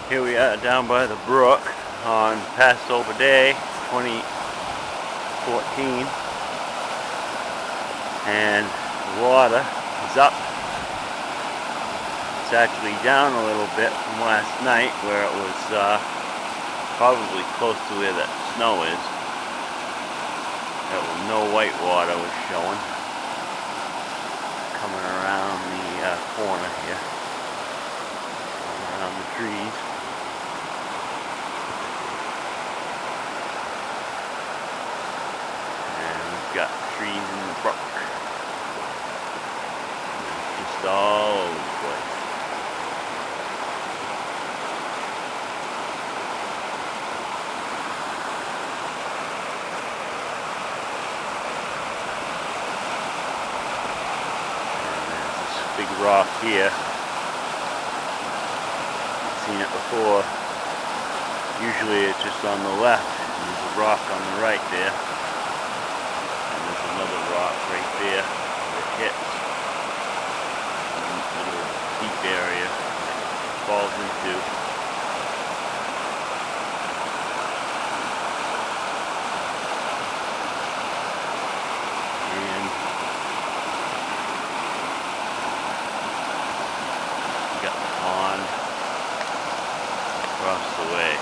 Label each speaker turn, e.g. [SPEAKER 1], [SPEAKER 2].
[SPEAKER 1] Here we are down by the brook on Passover Day 2014, and the water is up. It's actually down a little bit from last night where it was probably close to where that snow is. There was no white water was showing. Coming around the corner here, around the trees. Got trees in the brook. Just all over the place. And there's this big rock here. I've seen it before. Usually it's just on the left. And there's a rock on the right there. Another rock right there that hits a little deep area that falls into. And we got the pond across the way.